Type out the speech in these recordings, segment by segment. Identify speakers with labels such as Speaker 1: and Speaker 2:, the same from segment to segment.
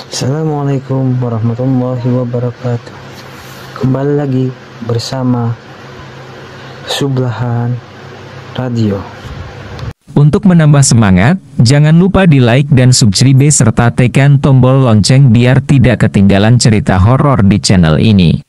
Speaker 1: Assalamualaikum warahmatullahi wabarakatuh. Kembali lagi bersama Sublahan Radio.
Speaker 2: Untuk menambah semangat, jangan lupa di like dan subscribe serta tekan tombol lonceng biar tidak ketinggalan cerita horor di channel ini.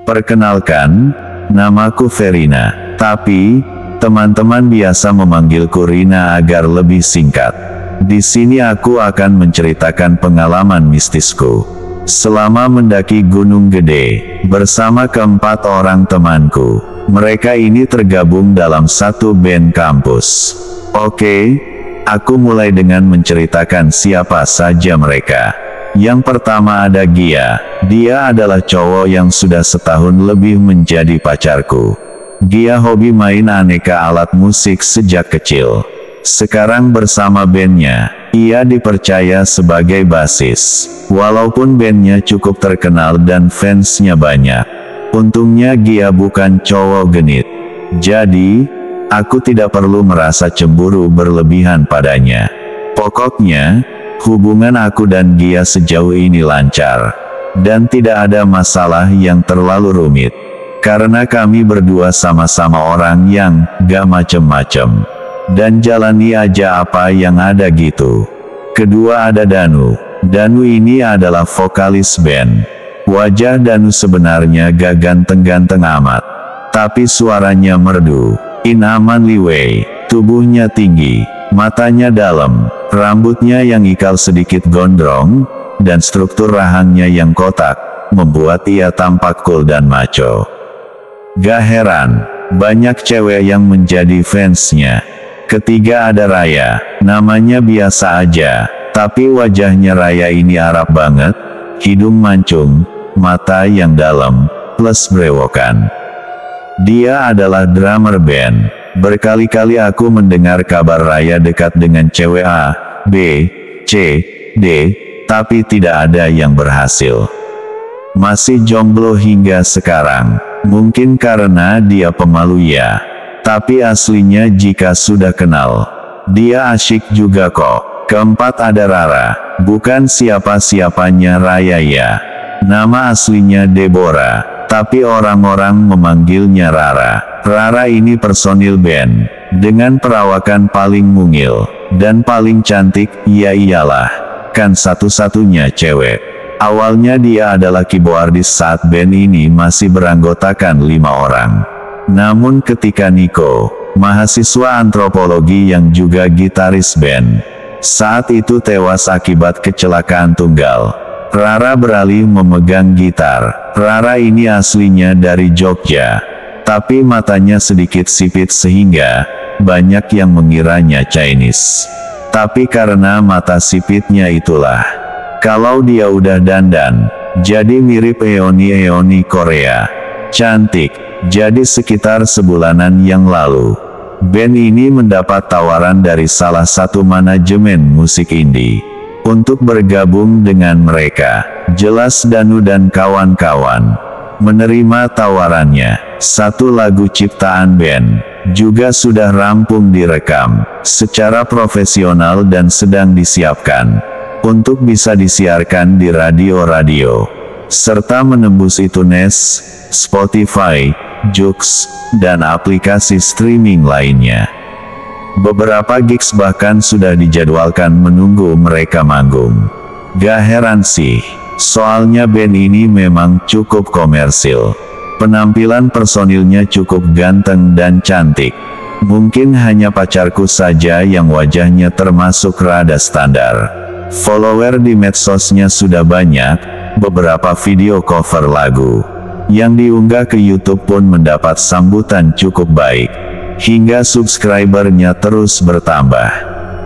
Speaker 3: Perkenalkan, namaku Verina, tapi teman-teman biasa memanggilku Rina agar lebih singkat. Di sini aku akan menceritakan pengalaman mistisku selama mendaki Gunung Gede bersama keempat orang temanku. Mereka ini tergabung dalam satu band kampus. Oke, aku mulai dengan menceritakan siapa saja mereka. Yang pertama ada Gia. Dia adalah cowok yang sudah setahun lebih menjadi pacarku. Gia hobi main aneka alat musik sejak kecil. Sekarang bersama bandnya, ia dipercaya sebagai basis. Walaupun bandnya cukup terkenal dan fansnya banyak. Untungnya Gia bukan cowok genit. Jadi, aku tidak perlu merasa cemburu berlebihan padanya. Pokoknya, hubungan aku dan Gia sejauh ini lancar, dan tidak ada masalah yang terlalu rumit, karena kami berdua sama-sama orang yang gak macem-macem, dan jalani aja apa yang ada gitu. Kedua ada Danu. Danu ini adalah vokalis band. Wajah Danu sebenarnya gak ganteng-ganteng amat, tapi suaranya merdu, in a manly way. Tubuhnya tinggi, matanya dalam, rambutnya yang ikal sedikit gondrong, dan struktur rahangnya yang kotak, membuat ia tampak cool dan macho. Gak heran, banyak cewek yang menjadi fansnya. Ketiga ada Raya. Namanya biasa aja, tapi wajahnya Raya ini Arab banget, hidung mancung, mata yang dalam, plus brewokan. Dia adalah drummer band. Berkali-kali aku mendengar kabar Raya dekat dengan cewek A, B, C, D, tapi tidak ada yang berhasil. Masih jomblo hingga sekarang. Mungkin karena dia pemalu ya. Tapi aslinya jika sudah kenal, dia asyik juga kok. Keempat ada Rara. Bukan siapa-siapanya Raya ya. Nama aslinya Deborah, tapi orang-orang memanggilnya Rara. Rara ini personil band, dengan perawakan paling mungil, dan paling cantik, ya iyalah, kan satu-satunya cewek. Awalnya dia adalah keyboardis saat band ini masih beranggotakan 5 orang. Namun ketika Niko, mahasiswa antropologi yang juga gitaris band, saat itu tewas akibat kecelakaan tunggal, Rara beralih memegang gitar. Rara ini aslinya dari Jogja, tapi matanya sedikit sipit sehingga banyak yang mengiranya Chinese. Tapi karena mata sipitnya itulah, kalau dia udah dandan, jadi mirip Eoni Korea. Cantik. Jadi sekitar sebulanan yang lalu, band ini mendapat tawaran dari salah satu manajemen musik indie untuk bergabung dengan mereka. Jelas Danu dan kawan-kawan menerima tawarannya. Satu lagu ciptaan band juga sudah rampung direkam secara profesional dan sedang disiapkan untuk bisa disiarkan di radio-radio, serta menembus iTunes, Spotify, Joox, dan aplikasi streaming lainnya. Beberapa gigs bahkan sudah dijadwalkan menunggu mereka manggung. Gak heran sih, soalnya band ini memang cukup komersil. Penampilan personilnya cukup ganteng dan cantik. Mungkin hanya pacarku saja yang wajahnya termasuk rada standar. Follower di medsosnya sudah banyak, beberapa video cover lagu yang diunggah ke YouTube pun mendapat sambutan cukup baik, hingga subscribernya terus bertambah.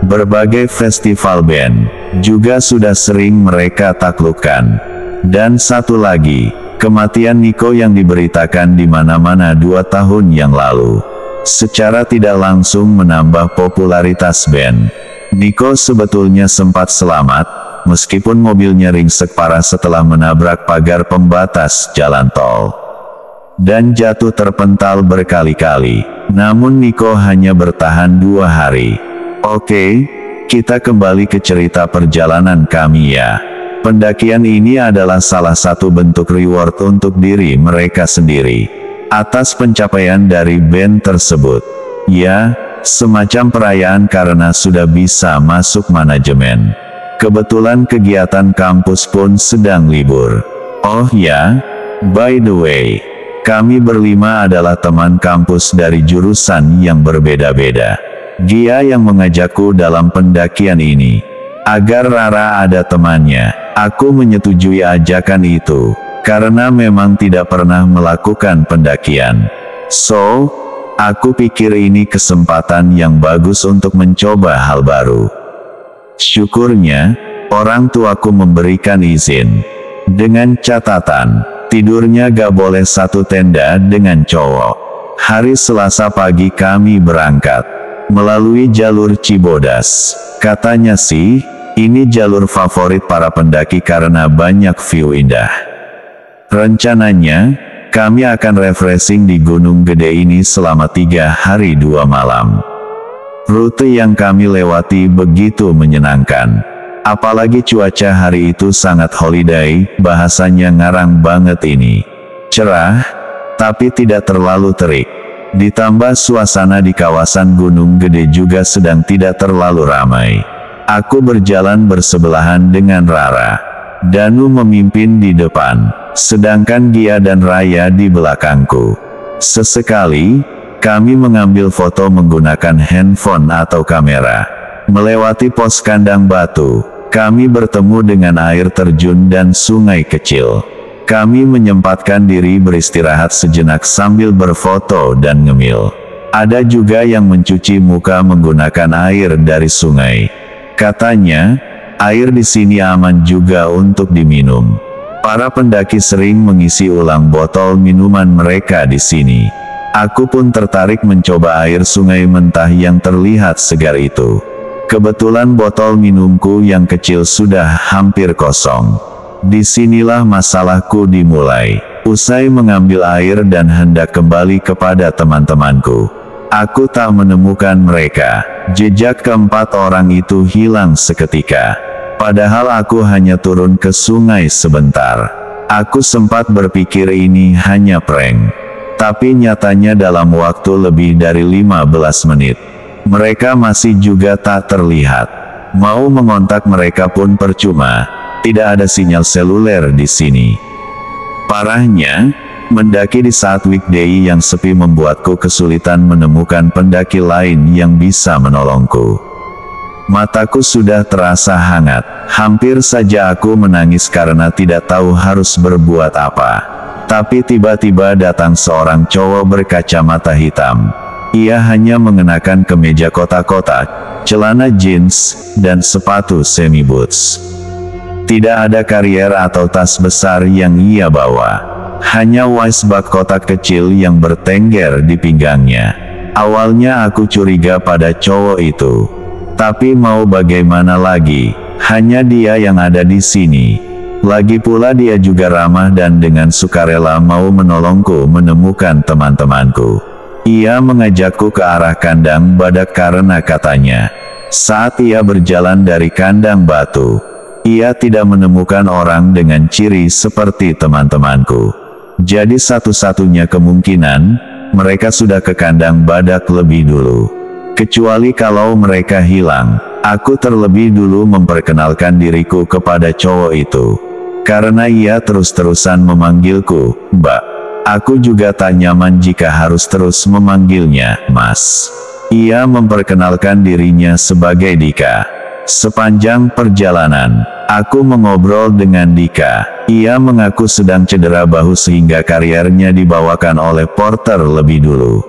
Speaker 3: Berbagai festival band juga sudah sering mereka taklukkan. Dan satu lagi, kematian Niko yang diberitakan di mana-mana 2 tahun yang lalu, secara tidak langsung menambah popularitas band. Niko sebetulnya sempat selamat, meskipun mobilnya ringsek parah setelah menabrak pagar pembatas jalan tol. Dan jatuh terpental berkali-kali. Namun Niko hanya bertahan 2 hari. Oke, kita kembali ke cerita perjalanan kami ya. Pendakian ini adalah salah satu bentuk reward untuk diri mereka sendiri atas pencapaian dari band tersebut. Ya, semacam perayaan karena sudah bisa masuk manajemen. Kebetulan kegiatan kampus pun sedang libur. Oh ya, by the way, kami berlima adalah teman kampus dari jurusan yang berbeda-beda. Dia yang mengajakku dalam pendakian ini. Agar Rara ada temannya. Aku menyetujui ajakan itu, karena memang tidak pernah melakukan pendakian. So, aku pikir ini kesempatan yang bagus untuk mencoba hal baru. Syukurnya, orang tuaku memberikan izin. Dengan catatan, tidurnya gak boleh satu tenda dengan cowok. Hari Selasa pagi kami berangkat melalui jalur Cibodas. Katanya sih, ini jalur favorit para pendaki karena banyak view indah. Rencananya, kami akan refreshing di Gunung Gede ini selama 3 hari 2 malam. Rute yang kami lewati begitu menyenangkan. Apalagi cuaca hari itu sangat holiday, bahasanya ngarang banget ini. Cerah, tapi tidak terlalu terik. Ditambah suasana di kawasan Gunung Gede juga sedang tidak terlalu ramai. Aku berjalan bersebelahan dengan Rara. Danu memimpin di depan, sedangkan Gia dan Raya di belakangku. Sesekali, kami mengambil foto menggunakan handphone atau kamera. Melewati pos kandang batu, kami bertemu dengan air terjun dan sungai kecil. Kami menyempatkan diri beristirahat sejenak sambil berfoto dan ngemil. Ada juga yang mencuci muka menggunakan air dari sungai. Katanya, air di sini aman juga untuk diminum. Para pendaki sering mengisi ulang botol minuman mereka di sini. Aku pun tertarik mencoba air sungai mentah yang terlihat segar itu. Kebetulan botol minumku yang kecil sudah hampir kosong. Disinilah masalahku dimulai. Usai mengambil air dan hendak kembali kepada teman-temanku, aku tak menemukan mereka. Jejak keempat orang itu hilang seketika. Padahal aku hanya turun ke sungai sebentar. Aku sempat berpikir ini hanya prank. Tapi nyatanya dalam waktu lebih dari 15 menit, mereka masih juga tak terlihat. Mau mengontak mereka pun percuma. Tidak ada sinyal seluler di sini. Parahnya, mendaki di saat weekday yang sepi membuatku kesulitan menemukan pendaki lain yang bisa menolongku. Mataku sudah terasa hangat. Hampir saja aku menangis karena tidak tahu harus berbuat apa. Tapi tiba-tiba datang seorang cowok berkacamata hitam. Ia hanya mengenakan kemeja kotak-kotak, celana jeans, dan sepatu semi boots. Tidak ada karier atau tas besar yang ia bawa. Hanya wisebag kotak kecil yang bertengger di pinggangnya. Awalnya aku curiga pada cowok itu. Tapi mau bagaimana lagi, hanya dia yang ada di sini. Lagi pula dia juga ramah dan dengan sukarela mau menolongku menemukan teman-temanku. Ia mengajakku ke arah kandang badak karena katanya, saat ia berjalan dari kandang batu, ia tidak menemukan orang dengan ciri seperti teman-temanku. Jadi satu-satunya kemungkinan, mereka sudah ke kandang badak lebih dulu. Kecuali kalau mereka hilang, aku terlebih dulu memperkenalkan diriku kepada cowok itu. Karena ia terus-terusan memanggilku, Mbak. Aku juga tak nyaman jika harus terus memanggilnya, Mas. Ia memperkenalkan dirinya sebagai Dika. Sepanjang perjalanan, aku mengobrol dengan Dika. Ia mengaku sedang cedera bahu sehingga kariernya dibawakan oleh porter lebih dulu.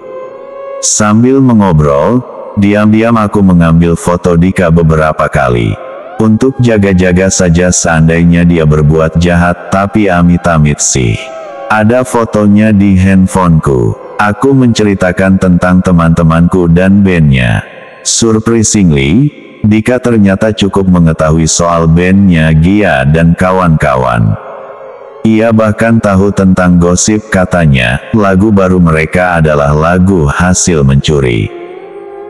Speaker 3: Sambil mengobrol, diam-diam aku mengambil foto Dika beberapa kali. Untuk jaga-jaga saja seandainya dia berbuat jahat, tapi amit-amit sih. Ada fotonya di handphoneku. Aku menceritakan tentang teman-temanku dan bandnya. Surprisingly, Dika ternyata cukup mengetahui soal bandnya Gia dan kawan-kawan. Ia bahkan tahu tentang gosip, katanya, lagu baru mereka adalah lagu hasil mencuri.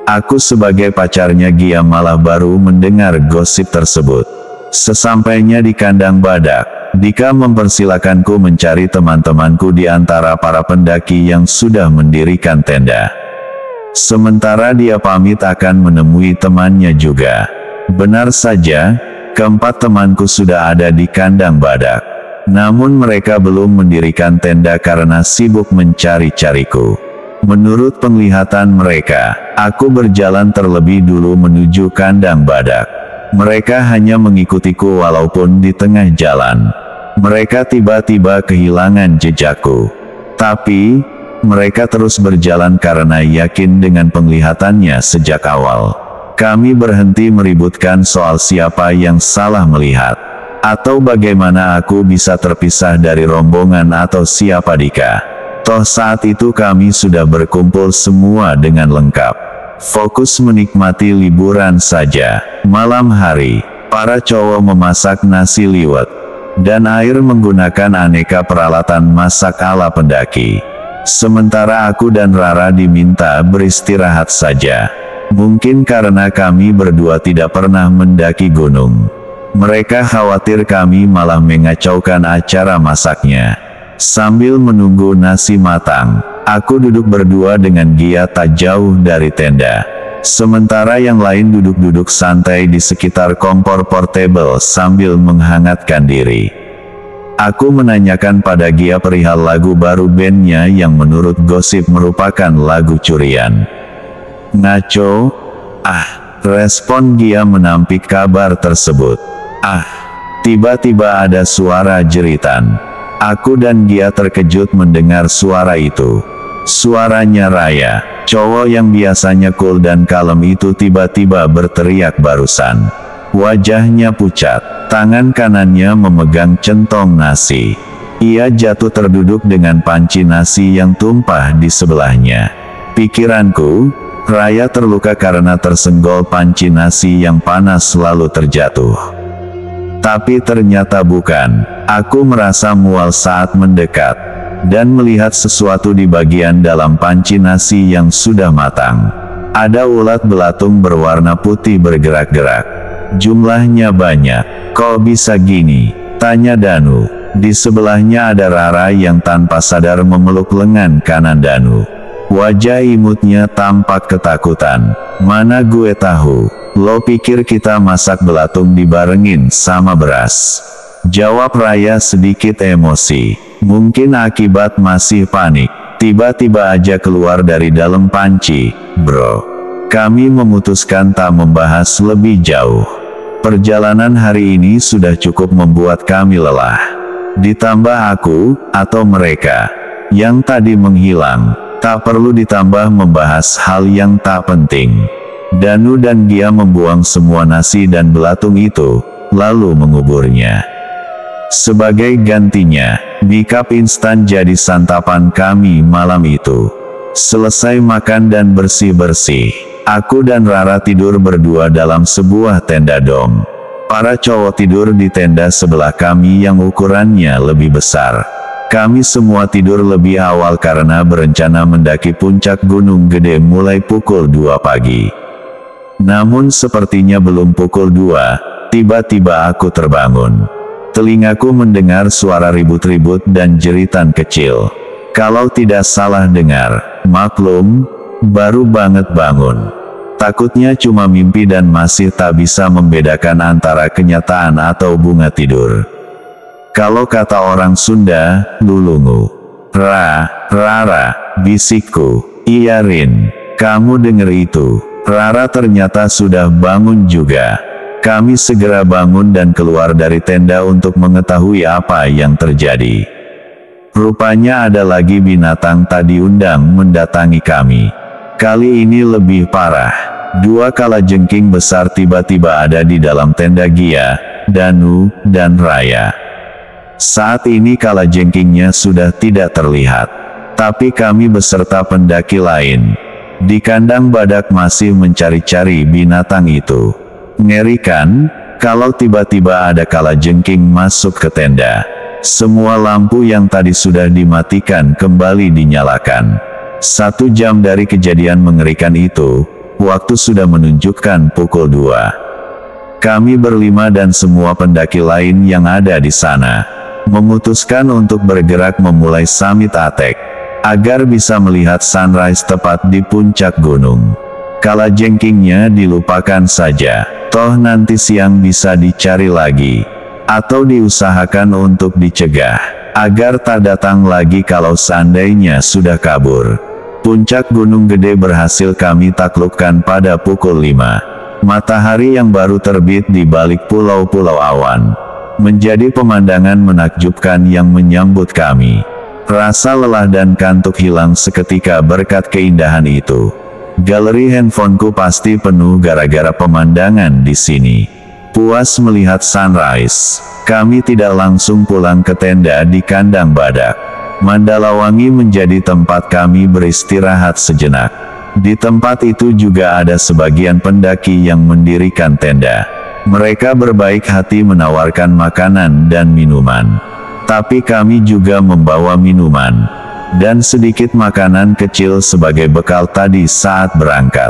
Speaker 3: Aku sebagai pacarnya Gia malah baru mendengar gosip tersebut. Sesampainya di kandang badak, Dika mempersilakanku mencari teman-temanku di antara para pendaki yang sudah mendirikan tenda. Sementara dia pamit akan menemui temannya juga. Benar saja, keempat temanku sudah ada di kandang badak. Namun mereka belum mendirikan tenda karena sibuk mencari-cariku. Menurut penglihatan mereka, aku berjalan terlebih dulu menuju kandang badak. Mereka hanya mengikutiku walaupun di tengah jalan. Mereka tiba-tiba kehilangan jejakku. Tapi, mereka terus berjalan karena yakin dengan penglihatannya sejak awal. Kami berhenti meributkan soal siapa yang salah melihat. Atau bagaimana aku bisa terpisah dari rombongan atau siapa Dika. Toh saat itu kami sudah berkumpul semua dengan lengkap. Fokus menikmati liburan saja. Malam hari, para cowok memasak nasi liwet dan air menggunakan aneka peralatan masak ala pendaki. Sementara aku dan Rara diminta beristirahat saja. Mungkin karena kami berdua tidak pernah mendaki gunung. Mereka khawatir kami malah mengacaukan acara masaknya. Sambil menunggu nasi matang, aku duduk berdua dengan Gia tak jauh dari tenda. Sementara yang lain duduk-duduk santai di sekitar kompor portable sambil menghangatkan diri. Aku menanyakan pada Gia perihal lagu baru bandnya yang menurut gosip merupakan lagu curian. Ngaco? Respon Gia menampik kabar tersebut. Tiba-tiba ada suara jeritan. Aku dan Gia terkejut mendengar suara itu. Suaranya Raya, cowok yang biasanya cool dan kalem itu tiba-tiba berteriak barusan. Wajahnya pucat, tangan kanannya memegang centong nasi. Ia jatuh terduduk dengan panci nasi yang tumpah di sebelahnya. Pikiranku, Raya terluka karena tersenggol panci nasi yang panas lalu terjatuh. Tapi ternyata bukan. Aku merasa mual saat mendekat dan melihat sesuatu di bagian dalam panci nasi yang sudah matang. Ada ulat belatung berwarna putih bergerak-gerak. Jumlahnya banyak. Kok bisa gini? Tanya Danu. Di sebelahnya ada Rara yang tanpa sadar memeluk lengan kanan Danu. Wajah imutnya tampak ketakutan. Mana gue tahu. Lo pikir kita masak belatung dibarengin sama beras? Jawab Raya sedikit emosi. Mungkin akibat masih panik. Tiba-tiba aja keluar dari dalam panci. Bro, kami memutuskan tak membahas lebih jauh. Perjalanan hari ini sudah cukup membuat kami lelah. Ditambah aku, atau mereka, yang tadi menghilang. Tak perlu ditambah membahas hal yang tak penting. Danu dan Gia membuang semua nasi dan belatung itu, lalu menguburnya. Sebagai gantinya, mie cup instan jadi santapan kami malam itu. Selesai makan dan bersih-bersih, aku dan Rara tidur berdua dalam sebuah tenda dom. Para cowok tidur di tenda sebelah kami yang ukurannya lebih besar. Kami semua tidur lebih awal karena berencana mendaki puncak Gunung Gede mulai pukul 2 pagi. Namun sepertinya belum pukul 2, tiba-tiba aku terbangun. Telingaku mendengar suara ribut-ribut dan jeritan kecil. Kalau tidak salah dengar, maklum, baru banget bangun. Takutnya cuma mimpi dan masih tak bisa membedakan antara kenyataan atau bunga tidur. Kalau kata orang Sunda, lulungu. Rara, bisikku. Iya Rin, kamu denger itu. Rara ternyata sudah bangun juga. Kami segera bangun dan keluar dari tenda untuk mengetahui apa yang terjadi. Rupanya ada lagi binatang tak diundang mendatangi kami. Kali ini lebih parah. 2 kalajengking besar tiba-tiba ada di dalam tenda Gia, Danu, dan Raya. Saat ini kalajengkingnya sudah tidak terlihat. Tapi kami beserta pendaki lain di kandang badak masih mencari-cari binatang itu. Ngeri kan? Kalau tiba-tiba ada kalajengking masuk ke tenda. Semua lampu yang tadi sudah dimatikan kembali dinyalakan. 1 jam dari kejadian mengerikan itu, waktu sudah menunjukkan pukul 2. Kami berlima dan semua pendaki lain yang ada di sana memutuskan untuk bergerak memulai summit Atek agar bisa melihat sunrise tepat di puncak gunung. Kalajengkingnya dilupakan saja, toh nanti siang bisa dicari lagi, atau diusahakan untuk dicegah, agar tak datang lagi kalau seandainya sudah kabur. Puncak Gunung Gede berhasil kami taklukkan pada pukul 5. Matahari yang baru terbit di balik pulau-pulau awan menjadi pemandangan menakjubkan yang menyambut kami. Rasa lelah dan kantuk hilang seketika berkat keindahan itu. Galeri handphoneku pasti penuh gara-gara pemandangan di sini. Puas melihat sunrise, kami tidak langsung pulang ke tenda di kandang badak. Mandalawangi menjadi tempat kami beristirahat sejenak. Di tempat itu juga ada sebagian pendaki yang mendirikan tenda. Mereka berbaik hati menawarkan makanan dan minuman. Tapi kami juga membawa minuman dan sedikit makanan kecil sebagai bekal tadi saat berangkat.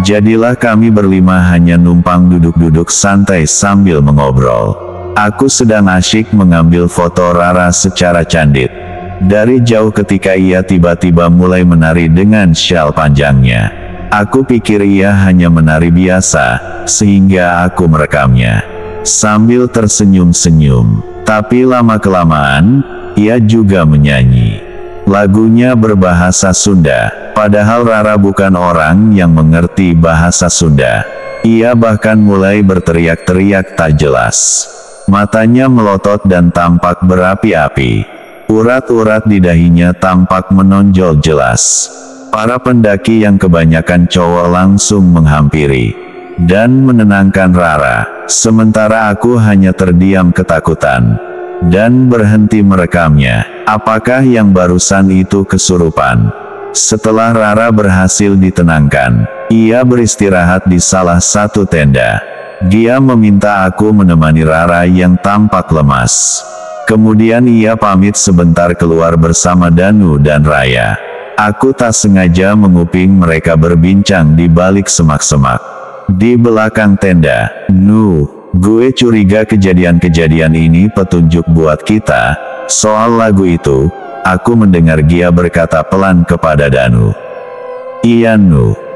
Speaker 3: Jadilah kami berlima hanya numpang duduk-duduk santai sambil mengobrol. Aku sedang asyik mengambil foto Rara secara candid. Dari jauh ketika ia tiba-tiba mulai menari dengan syal panjangnya. Aku pikir ia hanya menari biasa, sehingga aku merekamnya sambil tersenyum-senyum. Tapi lama-kelamaan, ia juga menyanyi. Lagunya berbahasa Sunda, padahal Rara bukan orang yang mengerti bahasa Sunda. Ia bahkan mulai berteriak-teriak tak jelas. Matanya melotot dan tampak berapi-api. Urat-urat di dahinya tampak menonjol jelas. Para pendaki yang kebanyakan cowok langsung menghampiri dan menenangkan Rara, sementara aku hanya terdiam ketakutan dan berhenti merekamnya. Apakah yang barusan itu kesurupan? Setelah Rara berhasil ditenangkan, ia beristirahat di salah satu tenda. Dia meminta aku menemani Rara yang tampak lemas. Kemudian ia pamit sebentar keluar bersama Danu dan Raya. Aku tak sengaja menguping mereka berbincang di balik semak-semak di belakang tenda. Gue curiga kejadian-kejadian ini petunjuk buat kita. Soal lagu itu, aku mendengar Gia berkata pelan kepada Danu. Iya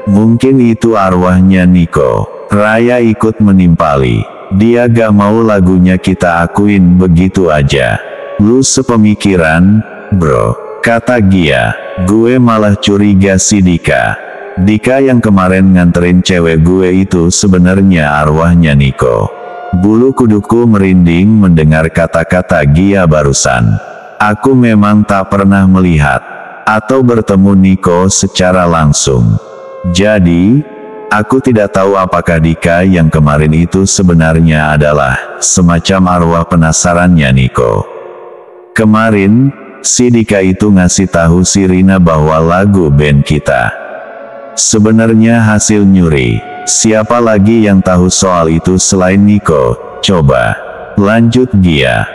Speaker 3: mungkin itu arwahnya Niko. Raya ikut menimpali. Dia gak mau lagunya kita akuin begitu aja. Lu sepemikiran, bro, kata Gia. Gue malah curiga si Dika. Dika yang kemarin nganterin cewek gue itu sebenarnya arwahnya Niko. Bulu kuduku merinding mendengar kata-kata Gia barusan. Aku memang tak pernah melihat atau bertemu Niko secara langsung. Jadi, aku tidak tahu apakah Dika yang kemarin itu sebenarnya adalah semacam arwah penasarannya Niko. Kemarin, si Dika itu ngasih tahu si Rina bahwa lagu band kita sebenarnya hasil nyuri. Siapa lagi yang tahu soal itu selain Niko? Coba. Lanjut Gia.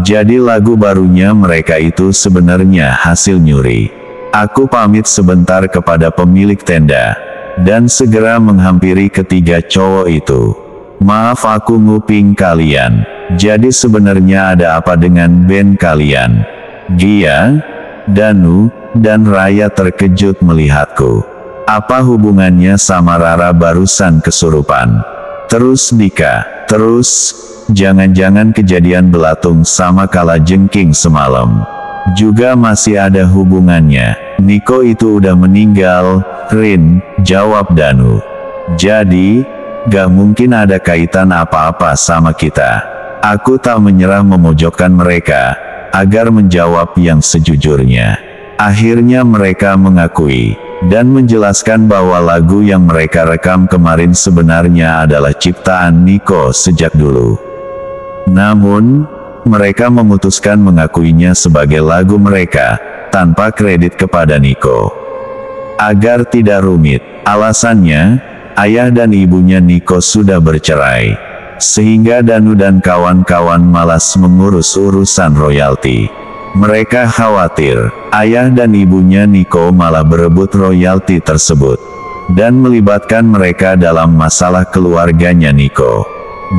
Speaker 3: Jadi lagu barunya mereka itu sebenarnya hasil nyuri. Aku pamit sebentar kepada pemilik tenda dan segera menghampiri ketiga cowok itu. Maaf aku nguping kalian. Jadi sebenarnya ada apa dengan band kalian? Gia, Danu, dan Raya terkejut melihatku. Apa hubungannya sama Rara barusan kesurupan? Terus Dika, jangan-jangan kejadian belatung sama kalajengking semalam juga masih ada hubungannya. Niko itu udah meninggal, Rin, jawab Danu. Jadi, gak mungkin ada kaitan apa-apa sama kita. Aku tak menyerah memojokkan mereka agar menjawab yang sejujurnya. Akhirnya mereka mengakui dan menjelaskan bahwa lagu yang mereka rekam kemarin sebenarnya adalah ciptaan Niko sejak dulu. Namun, mereka memutuskan mengakuinya sebagai lagu mereka, tanpa kredit kepada Niko. Agar tidak rumit, alasannya, ayah dan ibunya Nico sudah bercerai. Sehingga Danu dan kawan-kawan malas mengurus urusan royalti. Mereka khawatir, ayah dan ibunya Nico malah berebut royalti tersebut. Dan melibatkan mereka dalam masalah keluarganya Nico.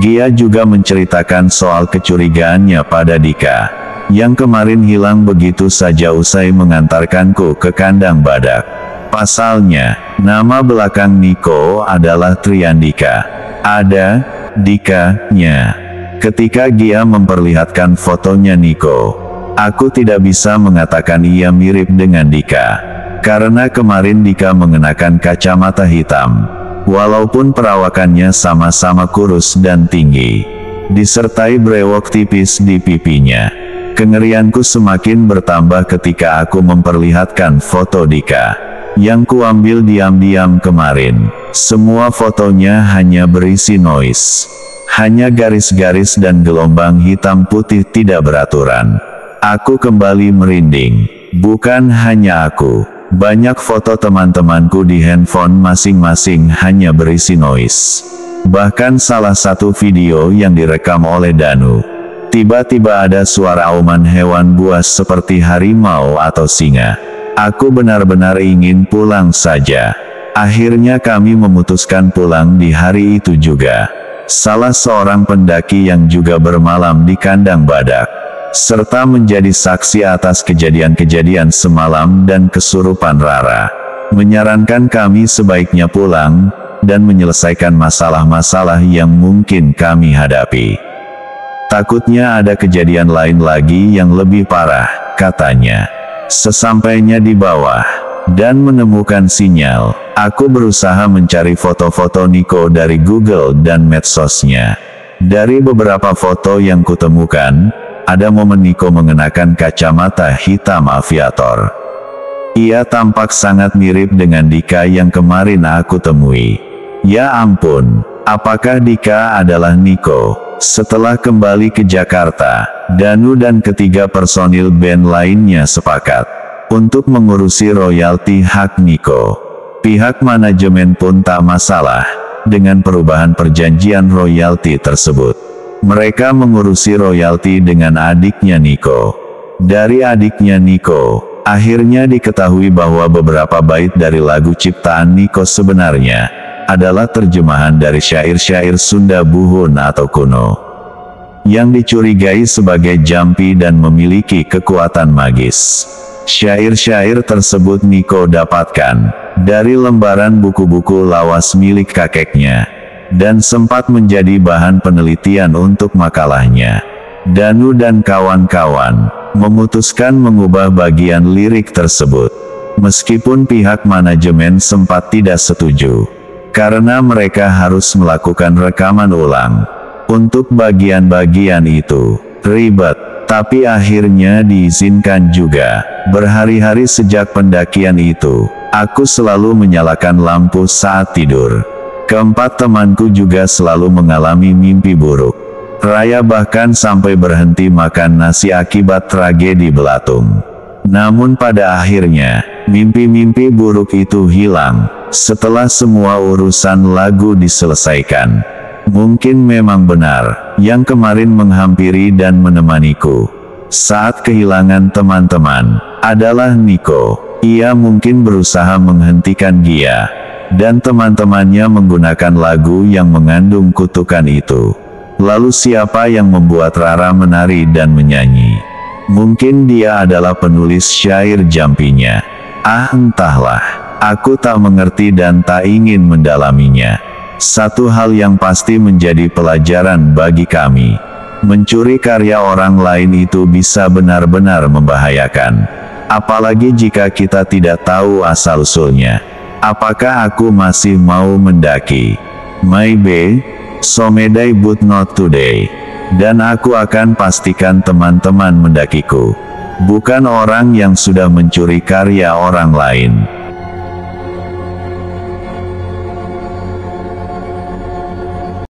Speaker 3: Gia juga menceritakan soal kecurigaannya pada Dika, yang kemarin hilang begitu saja usai mengantarkanku ke kandang badak. Pasalnya, nama belakang Nico adalah Triandika. Ada Dika-nya. Ketika Gia memperlihatkan fotonya Nico, aku tidak bisa mengatakan ia mirip dengan Dika. Karena kemarin Dika mengenakan kacamata hitam. Walaupun perawakannya sama-sama kurus dan tinggi, disertai brewok tipis di pipinya. Kengerianku semakin bertambah ketika aku memperlihatkan foto Dika, yang kuambil diam-diam kemarin. Semua fotonya hanya berisi noise. Hanya garis-garis dan gelombang hitam putih tidak beraturan. Aku kembali merinding. Bukan hanya aku. Banyak foto teman-temanku di handphone masing-masing hanya berisi noise. Bahkan salah satu video yang direkam oleh Danu, tiba-tiba ada suara auman hewan buas seperti harimau atau singa. Aku benar-benar ingin pulang saja. Akhirnya kami memutuskan pulang di hari itu juga. Salah seorang pendaki yang juga bermalam di kandang badak, serta menjadi saksi atas kejadian-kejadian semalam dan kesurupan Rara, menyarankan kami sebaiknya pulang, dan menyelesaikan masalah-masalah yang mungkin kami hadapi. Takutnya ada kejadian lain lagi yang lebih parah, katanya. Sesampainya di bawah, dan menemukan sinyal, aku berusaha mencari foto-foto Nico dari Google dan medsosnya. Dari beberapa foto yang kutemukan, ada momen Nico mengenakan kacamata hitam aviator. Ia tampak sangat mirip dengan Dika yang kemarin aku temui. Ya ampun, apakah Dika adalah Nico? Setelah kembali ke Jakarta, Danu dan ketiga personil band lainnya sepakat untuk mengurusi royalti hak Nico. Pihak manajemen pun tak masalah dengan perubahan perjanjian royalti tersebut. Mereka mengurusi royalti dengan adiknya Nico. Dari adiknya Nico, akhirnya diketahui bahwa beberapa bait dari lagu ciptaan Nico sebenarnya adalah terjemahan dari syair-syair Sunda Buhun atau kuno, yang dicurigai sebagai jampi dan memiliki kekuatan magis. Syair-syair tersebut Nico dapatkan dari lembaran buku-buku lawas milik kakeknya, dan sempat menjadi bahan penelitian untuk makalahnya. Danu dan kawan-kawan memutuskan mengubah bagian lirik tersebut, meskipun pihak manajemen sempat tidak setuju, karena mereka harus melakukan rekaman ulang. Untuk bagian-bagian itu, ribet, tapi akhirnya diizinkan juga. Berhari-hari sejak pendakian itu, aku selalu menyalakan lampu saat tidur. Keempat temanku juga selalu mengalami mimpi buruk. Raya bahkan sampai berhenti makan nasi akibat tragedi belatung. Namun pada akhirnya, mimpi-mimpi buruk itu hilang setelah semua urusan lagu diselesaikan. Mungkin memang benar, yang kemarin menghampiri dan menemaniku saat kehilangan teman-teman adalah Nico. Ia mungkin berusaha menghentikan Gia dan teman-temannya menggunakan lagu yang mengandung kutukan itu. Lalu siapa yang membuat Rara menari dan menyanyi? Mungkin dia adalah penulis syair jampinya. Entahlah. Aku tak mengerti dan tak ingin mendalaminya. Satu hal yang pasti menjadi pelajaran bagi kami. Mencuri karya orang lain itu bisa benar-benar membahayakan. Apalagi jika kita tidak tahu asal-usulnya. Apakah aku masih mau mendaki? Maybe, someday but not today. Dan aku akan pastikan teman-teman mendakiku. Bukan orang yang sudah mencuri karya orang lain.